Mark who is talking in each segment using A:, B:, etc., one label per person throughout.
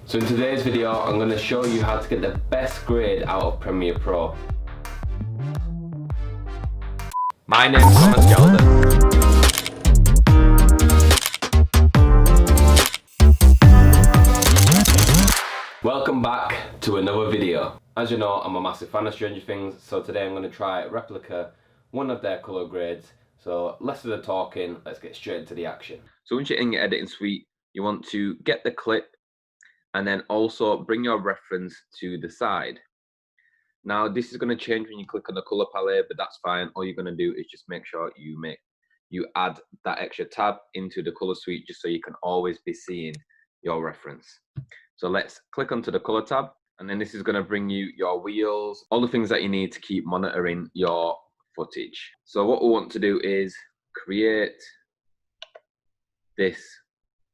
A: So in today's video, I'm going to show you how to get the best grade out of Premiere Pro. My name's Gelder. Welcome back to another video. As you know, I'm a massive fan of Stranger Things, so today I'm going to try replica one of their colour grades. So less of the talking, let's get straight into the action. So once you're in your editing suite, you want to get the clip and then also bring your reference to the side. Now this is going to change when you click on the color palette, but that's fine. All you're going to do is just make sure you add that extra tab into the color suite just so you can always be seeing your reference. So let's click onto the color tab, and then this is going to bring you your wheels, all the things that you need to keep monitoring your footage. So what we want to do is create this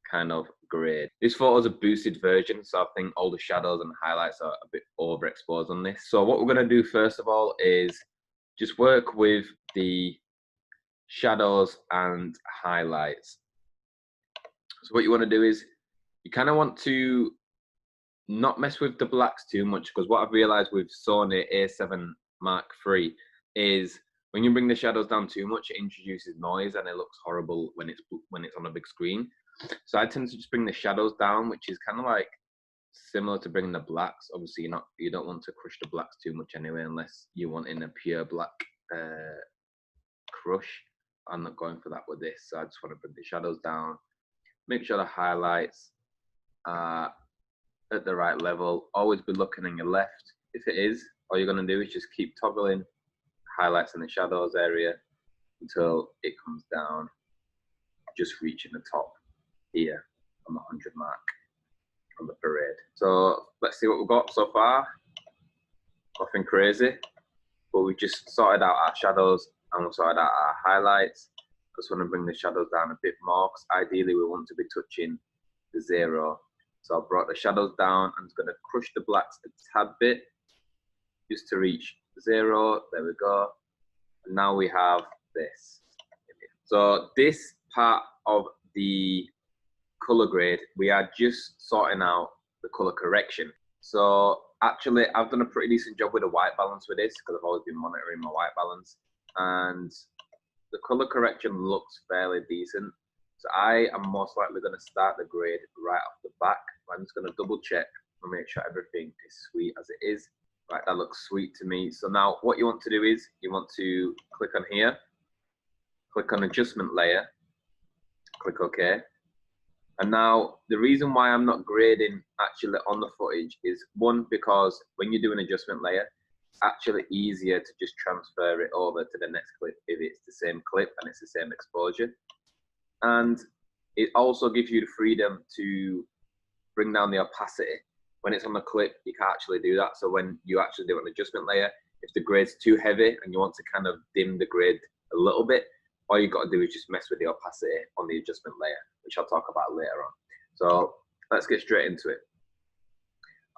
A: kind of grade. This photo is a boosted version, so I think all the shadows and highlights are a bit overexposed on this. So what we're going to do first of all is just work with the shadows and highlights. So what you want to do is you kind of want to not mess with the blacks too much, because what I've realized with Sony A7 Mark III is when you bring the shadows down too much, it introduces noise and it looks horrible when it's on a big screen. So I tend to just bring the shadows down, which is kind of like similar to bringing the blacks. Obviously, you don't want to crush the blacks too much anyway, unless you want in a pure black crush. I'm not going for that with this, so I just want to bring the shadows down. Make sure the highlights are at the right level. Always be looking on your left. If it is, all you're going to do is just keep toggling highlights in the shadows area until it comes down, just reaching the top here on the 100 mark on the parade. So let's see what we've got so far. Nothing crazy, but we just sorted out our shadows and we sorted out our highlights. Just want to bring the shadows down a bit more, because ideally we want to be touching the 0. So I brought the shadows down. I'm just going to crush the blacks a tad bit just to reach 0. There we go. And now we have this. So this part of the color grade, we are just sorting out the color correction. So actually I've done a pretty decent job with the white balance with this, because I've always been monitoring my white balance, and the color correction looks fairly decent. So I am most likely going to start the grade right off the back. I'm just going to double check and make sure everything is sweet as it is. Right, that looks sweet to me. So now what you want to do is you want to click on here, click on adjustment layer, click OK. And now the reason why I'm not grading actually on the footage is, one, because when you do an adjustment layer, it's actually easier to just transfer it over to the next clip if it's the same clip and it's the same exposure. And it also gives you the freedom to bring down the opacity. When it's on the clip, you can't actually do that. So when you actually do an adjustment layer, if the grade's too heavy and you want to kind of dim the grade a little bit, all you got to do is just mess with the opacity on the adjustment layer, which I'll talk about later on. So let's get straight into it.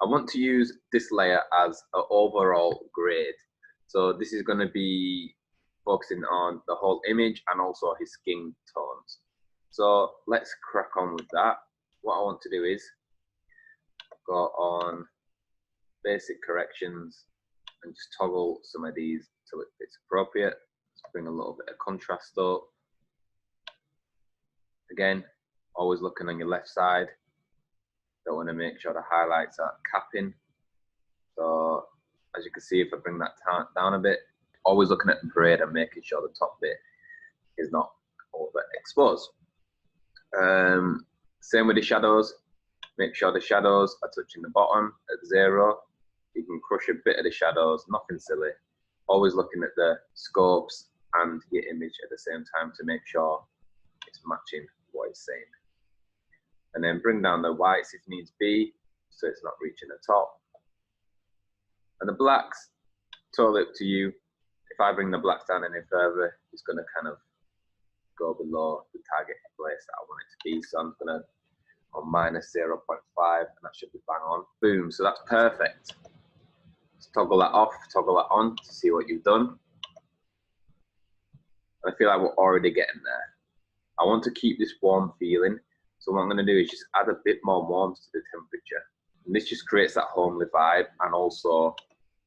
A: I want to use this layer as an overall grade. So this is going to be focusing on the whole image and also his skin tones. So let's crack on with that. What I want to do is go on basic corrections and just toggle some of these till it fits appropriate. Let's bring a little bit of contrast up. Again, always looking on your left side. Don't want to make sure the highlights are capping. So as you can see, if I bring that down a bit, always looking at the parade and making sure the top bit is not overexposed. Same with the shadows. Make sure the shadows are touching the bottom at 0. You can crush a bit of the shadows, nothing silly. Always looking at the scopes and your image at the same time to make sure it's matching what it's saying. And then bring down the whites if needs be, so it's not reaching the top. And the blacks, totally up to you. If I bring the blacks down any further, it's going to kind of go below the target place that I want it to be. So I'm going to on minus 0.5, and that should be bang on. Boom, so that's perfect. Let's toggle that off, toggle that on to see what you've done. And I feel like we're already getting there. I want to keep this warm feeling, so what I'm going to do is just add a bit more warmth to the temperature. And this just creates that homely vibe, and also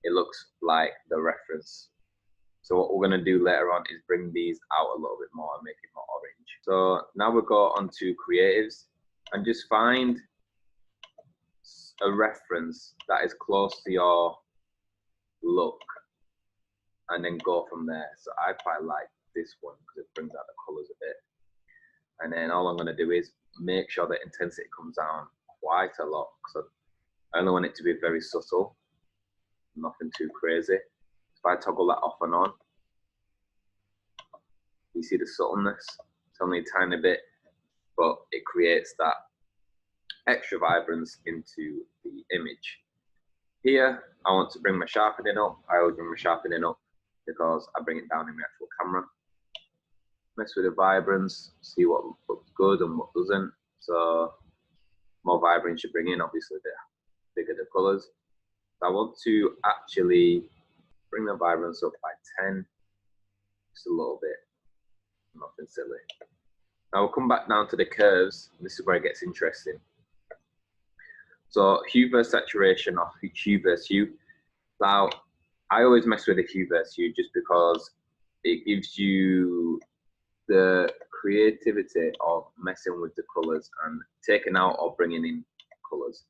A: it looks like the reference. So what we're going to do later on is bring these out a little bit more and make it more orange. So now we'll go on to creatives and just find a reference that is close to your look and then go from there. So I quite like this one because it brings out the colors a bit. And then all I'm going to do is make sure the intensity comes down quite a lot, because I only want it to be very subtle, nothing too crazy. If I toggle that off and on, you see the subtleness. It's only a tiny bit, but it creates that extra vibrance into the image. Here, I want to bring my sharpening up. I always bring my sharpening up because I bring it down in my actual camera. Mess with the vibrance, see what looks good and what doesn't. So more vibrance you bring in, obviously the bigger the colors. I want to actually bring the vibrance up by 10, just a little bit, nothing silly. Now we'll come back down to the curves. This is where it gets interesting. So hue versus saturation, or hue versus hue. Now I always mess with the hue versus hue just because it gives you the creativity of messing with the colors and taking out or bringing in colors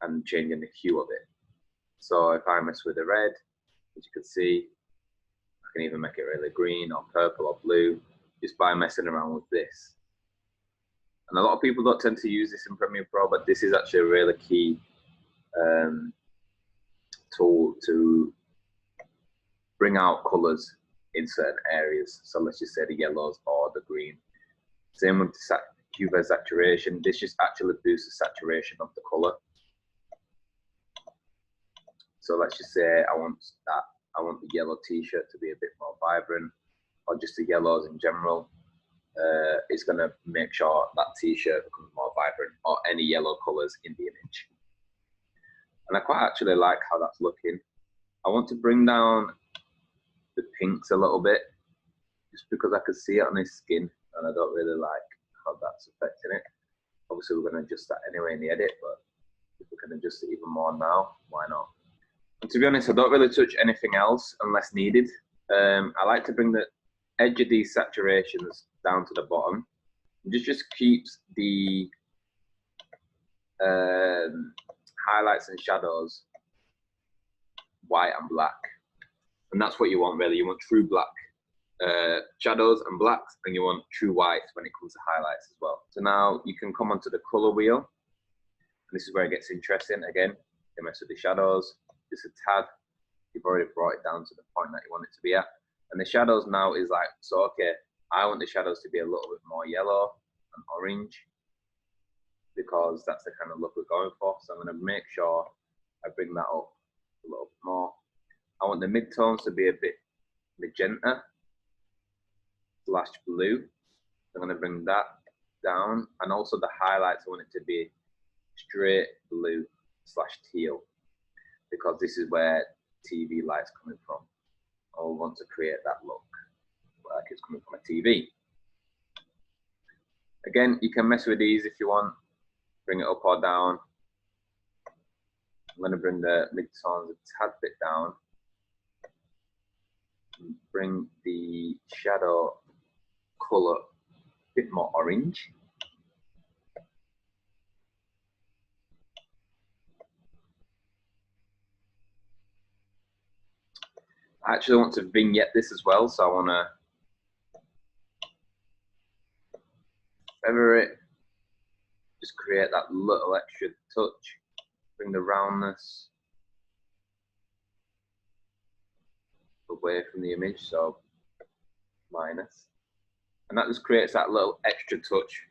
A: and changing the hue of it. So if I mess with the red, as you can see, I can even make it really green or purple or blue just by messing around with this. And a lot of people don't tend to use this in Premiere Pro, but this is actually a really key tool to bring out colors in certain areas. So let's just say the yellows or the green. Same with the hue versus saturation. This just actually boosts the saturation of the color. So let's just say I want the yellow t-shirt to be a bit more vibrant, or just the yellows in general. It's going to make sure that t-shirt becomes more vibrant, or any yellow colors in the image. And I quite actually like how that's looking. I want to bring down the pinks a little bit, just because I can see it on his skin, and I don't really like how that's affecting it. Obviously we're going to adjust that anyway in the edit, but if we can adjust it even more now, why not? And to be honest, I don't really touch anything else unless needed. I like to bring the edge of these saturations down to the bottom. It just keeps the highlights and shadows white and black. And that's what you want, really. You want true black shadows and blacks, and you want true whites when it comes to highlights as well. So now you can come onto the color wheel. And this is where it gets interesting. Again, you mess with the shadows, just a tad. You've already brought it down to the point that you want it to be at. And the shadows now is like, so okay, I want the shadows to be a little bit more yellow and orange, because that's the kind of look we're going for. So I'm going to make sure I bring that up a little bit more. I want the midtones to be a bit magenta / blue. I'm going to bring that down. And also the highlights, I want it to be straight blue / teal, because this is where TV light's coming from. I want to create that look like it's coming from a TV. Again, you can mess with these if you want. Bring it up or down. I'm going to bring the midtones a tad bit down. Bring the shadow color a bit more orange. I actually want to vignette this as well, so I want to feather it, just create that little extra touch, bring the roundness away from the image, so minus. And that just creates that little extra touch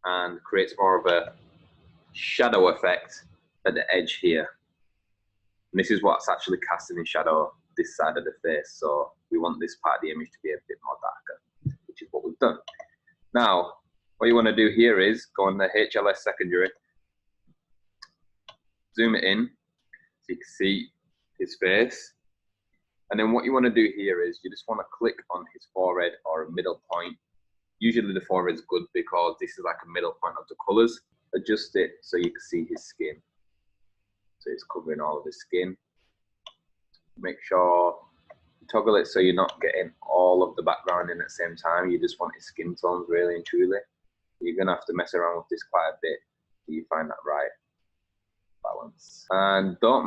A: and creates more of a shadow effect at the edge here. And this is what's actually casting in shadow this side of the face. So we want this part of the image to be a bit more darker, which is what we've done. Now, what you want to do here is go on the HLS secondary, zoom it in so you can see his face. And then what you want to do here is you just want to click on his forehead or a middle point. Usually the forehead is good because this is like a middle point of the colors. Adjust it so you can see his skin. so it's covering all of the skin. Make sure you toggle it so you're not getting all of the background in at the same time. You just want his skin tones really and truly. You're gonna have to mess around with this quite a bit till you find that right balance. And don't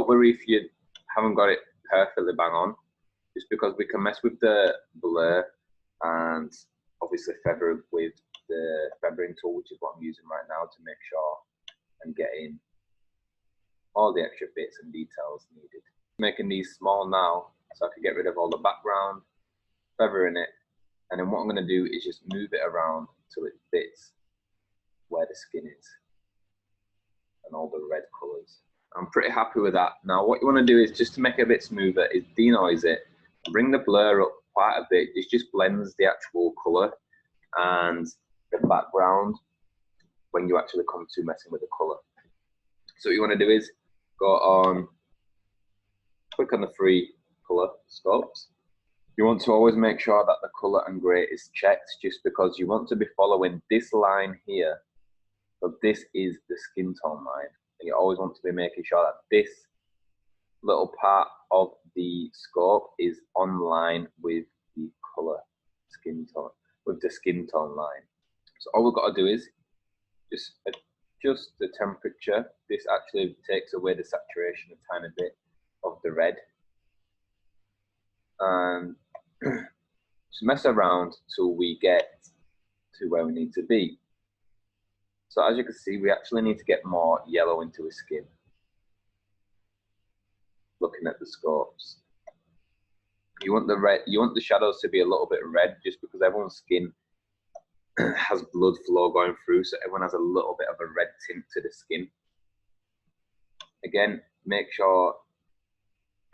A: worry if you haven't got it perfectly bang on, just because we can mess with the blur and obviously feather with the feathering tool, which is what I'm using right now to make sure I'm getting all the extra bits and details needed. Making these small now so I can get rid of all the background, feathering it, and then what I'm going to do is just move it around till it fits where the skin is and all the red colours. I'm pretty happy with that. Now what you want to do is, just to make it a bit smoother, is denoise it, bring the blur up quite a bit. It just blends the actual colour and the background when you actually come to messing with the colour. So what you want to do is go on, click on the free colour scopes. You want to always make sure that the colour and grey is checked, just because you want to be following this line here. So this is the skin tone line. And you always want to be making sure that this little part of the scope is on line with the colour skin tone, with the skin tone line. So all we've got to do is just adjust the temperature. This actually takes away the saturation a tiny bit of the red. And just mess around till we get to where we need to be. So as you can see, we actually need to get more yellow into his skin. Looking at the scopes, you want the red, you want the shadows to be a little bit red, just because everyone's skin has blood flow going through, so everyone has a little bit of a red tint to the skin. Again, make sure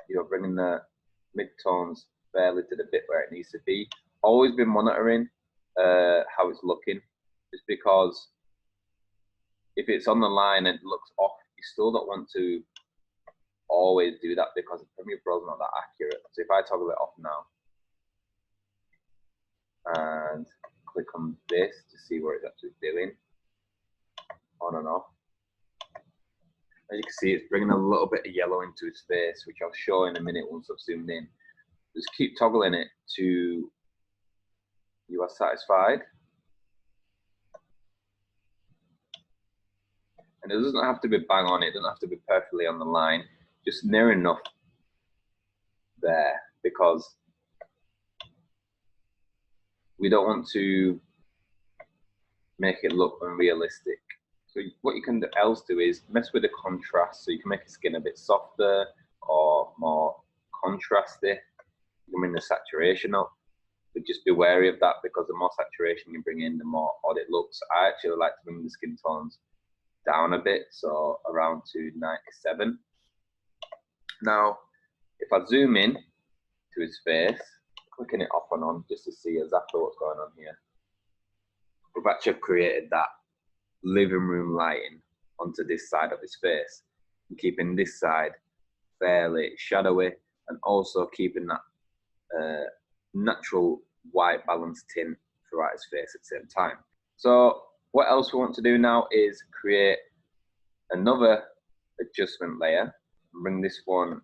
A: you're bringing the mid-tones fairly to the bit where it needs to be. Always been monitoring how it's looking, just because if it's on the line and it looks off, you still don't want to always do that, because Premiere Pro is not that accurate. So if I toggle it off now and click on this to see what it's actually doing, on and off, as you can see, it's bringing a little bit of yellow into his face, which I'll show in a minute once I've zoomed in. Just keep toggling it to you are satisfied. And it doesn't have to be bang on, it doesn't have to be perfectly on the line, just near enough there, because we don't want to make it look unrealistic. So what you can else do is mess with the contrast, so you can make your skin a bit softer or more contrasty. You can bring the saturation up, but just be wary of that, because the more saturation you bring in, the more odd it looks. I actually like to bring the skin tones down a bit, so around to 97. Now, if I zoom in to his face, clicking it off and on just to see exactly what's going on here, we've actually created that living room lighting onto this side of his face, and keeping this side fairly shadowy, and also keeping that natural white balanced tint throughout his face at the same time. So what else we want to do now is create another adjustment layer, and bring this one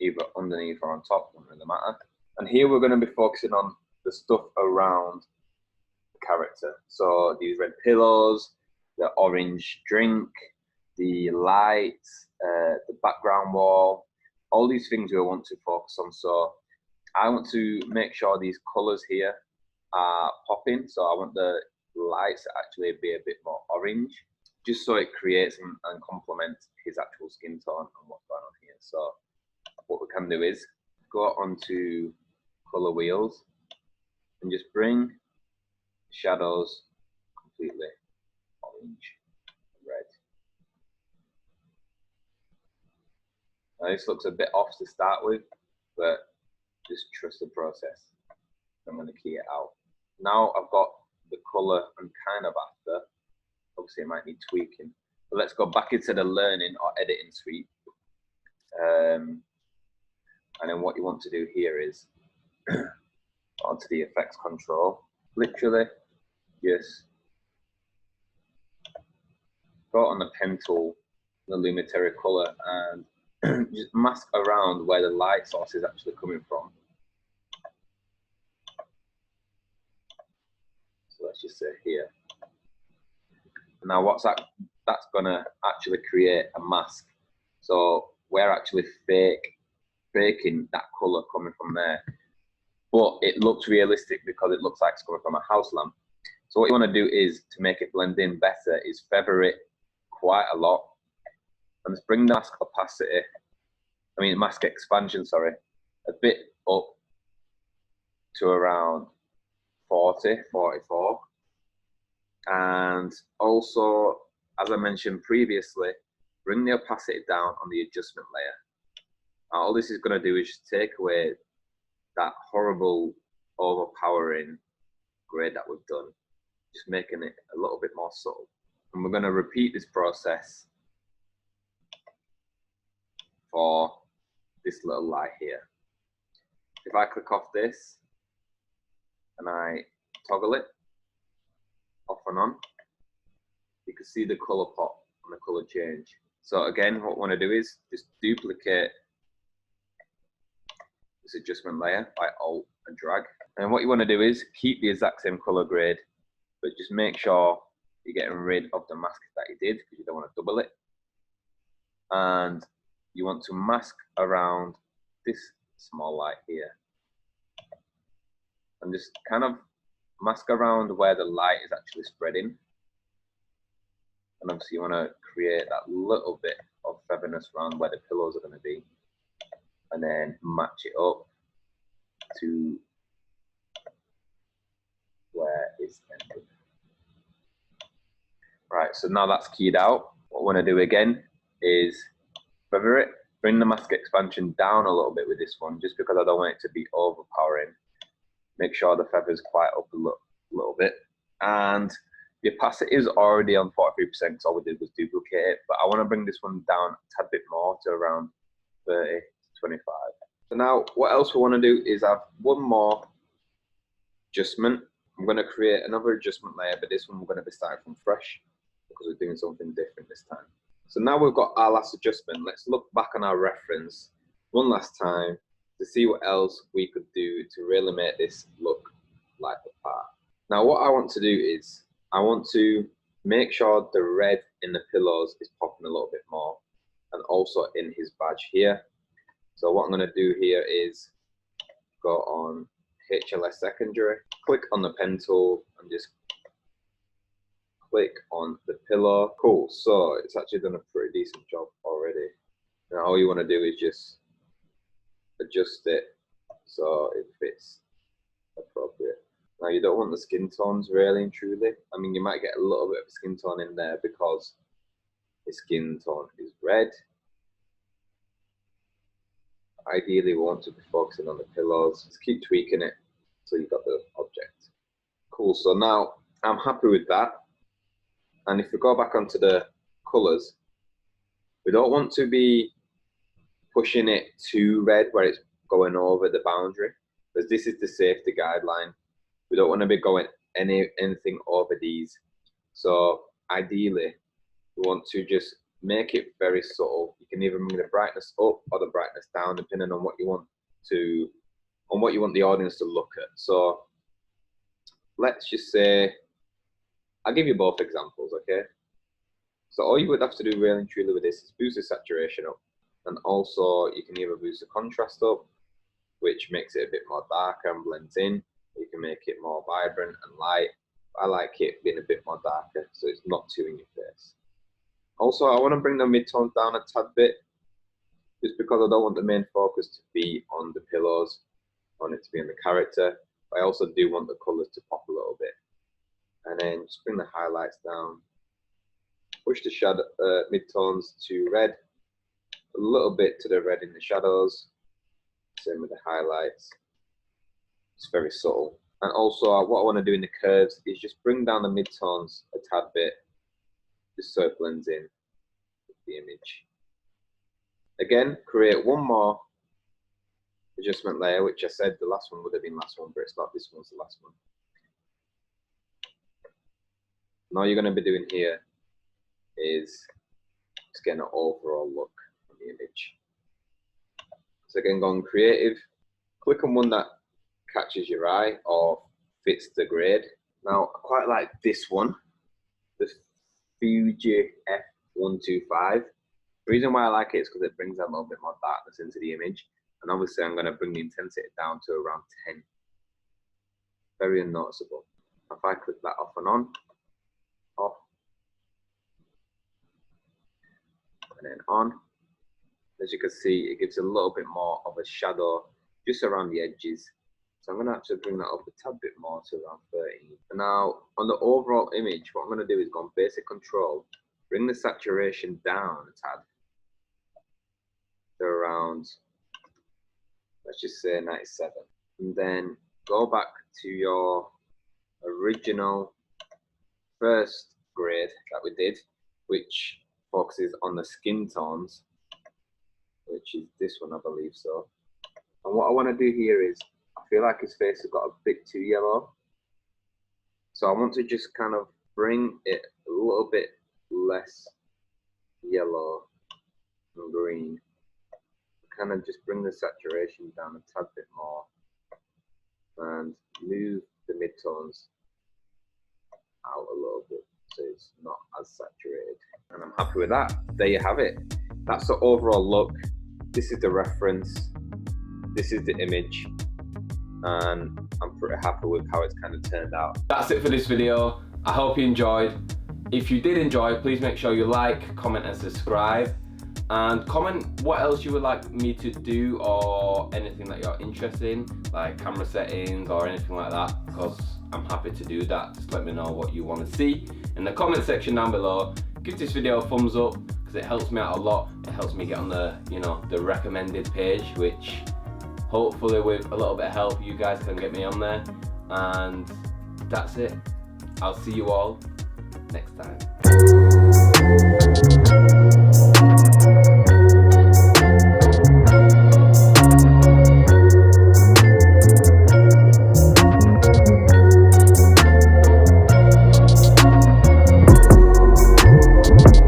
A: either underneath or on top, doesn't really matter. And here we're going to be focusing on the stuff around the character. So these red pillows, the orange drink, the lights, the background wall, all these things we want to focus on. So I want to make sure these colors here are popping. So I want the lights to actually be a bit more orange, just so it creates and complements his actual skin tone and what's going on here. So what we can do is go onto color wheels and just bring shadows completely orange and red. Now this looks a bit off to start with, but just trust the process. I'm going to key it out. Now I've got the color I'm kind of after. Obviously it might need tweaking, but let's go back into the learning or editing suite. And then what you want to do here is onto the effects control, literally just go on the pen tool the lumetary color and just mask around where the light source is actually coming from. So let's just say here. Now what's that? That's gonna actually create a mask. So we're actually faking that color coming from there. But it looks realistic because it looks like it's coming from a house lamp. So what you want to do is, to make it blend in better, is feather it quite a lot and just bring the mask expansion, sorry, a bit up to around 40, 44. And also, as I mentioned previously, bring the opacity down on the adjustment layer. Now, all this is going to do is just take away that horrible overpowering grade that we've done, just making it a little bit more subtle. And we're going to repeat this process for this little light here. If I click off this and I toggle it off and on, you can see the color pop and the color change. So again, what we want to do is just duplicate this adjustment layer by Alt and drag. And what you want to do is keep the exact same color grade, but just make sure you're getting rid of the mask that you did, because you don't want to double it. And you want to mask around this small light here. And just kind of mask around where the light is actually spreading. And obviously you want to create that little bit of featherness around where the pillows are going to be. And then match it up to where it's ended. Right, so now that's keyed out. What I want to do again is feather it, bring the mask expansion down a little bit with this one, just because I don't want it to be overpowering. Make sure the feather's quite up a little bit. And the opacity is already on 43%, because all we did was duplicate it, but I want to bring this one down a tad bit more to around 30 to 25. So now what else we want to do is have one more adjustment. I'm going to create another adjustment layer, but this one we're going to be starting from fresh because we're doing something different this time. So now we've got our last adjustment. Let's look back on our reference one last time to see what else we could do to really make this look like a part. Now what I want to do is, I want to make sure the red in the pillows is popping a little bit more, and also in his badge here. So what I'm going to do here is go on HLS secondary, click on the pen tool and just click on the pillow. Cool, so it's actually done a pretty decent job already. Now all you want to do is just adjust it so it fits appropriate. Now you don't want the skin tones really and truly. I mean, you might get a little bit of skin tone in there because the skin tone is red. Ideally, we want to be focusing on the pillows. Just keep tweaking it so you've got the object. Cool, so now I'm happy with that. And if we go back onto the colors, we don't want to be pushing it too red where it's going over the boundary, because this is the safety guideline. We don't want to be going anything over these. So ideally, we want to just make it very subtle. You can either bring the brightness up or the brightness down, depending on what you want the audience to look at. So let's just say, I'll give you both examples, okay? So all you would have to do really and truly with this is boost the saturation up, and also you can either boost the contrast up, which makes it a bit more darker and blends in. You can make it more vibrant and light. I like it being a bit more darker, so it's not too in your face. Also, I want to bring the midtones down a tad bit, just because I don't want the main focus to be on the pillows. I want it to be on the character. But I also do want the colors to pop a little bit. And then just bring the highlights down. Push the shadow midtones to red, a little bit to the red in the shadows. Same with the highlights. It's very subtle. And also, what I want to do in the curves is just bring down the midtones a tad bit, just so it blends in with the image. Again, create one more adjustment layer, which I said the last one would have been last one, but it's not. This one's the last one. And all you're going to be doing here is Just getting an overall look on the image. So again, go on creative, click on one that catches your eye or fits the grade. Now, I quite like this one, the Fuji F125. The reason why I like it is because it brings a little bit more darkness into the image. And obviously I'm going to bring the intensity down to around 10. Very unnoticeable. If I click that off and on, off, and then on, as you can see, it gives a little bit more of a shadow just around the edges. So I'm going to actually bring that up a tad bit more to around 13. And now on the overall image, what I'm going to do is go on basic control, bring the saturation down a tad to around, let's just say 97. And then go back to your original first grade that we did, which focuses on the skin tones, which is this one, I believe so. And what I want to do here is, I feel like his face has got a bit too yellow. So I want to just kind of bring it a little bit less yellow and green. Kind of just bring the saturation down a tad bit more and move the midtones out a little bit so it's not as saturated. And I'm happy with that. There you have it. That's the overall look. This is the reference. This is the image. And I'm pretty happy with how it's kind of turned out. That's it for this video. I hope you enjoyed. If you did enjoy, please make sure you like, comment and subscribe. And comment what else you would like me to do or anything that you're interested in, like camera settings or anything like that, because I'm happy to do that. Just let me know what you want to see in the comment section down below. Give this video a thumbs up because it helps me out a lot. It helps me get on the, the recommended page, which hopefully with a little bit of help you guys can get me on there. And that's it. I'll see you all next time.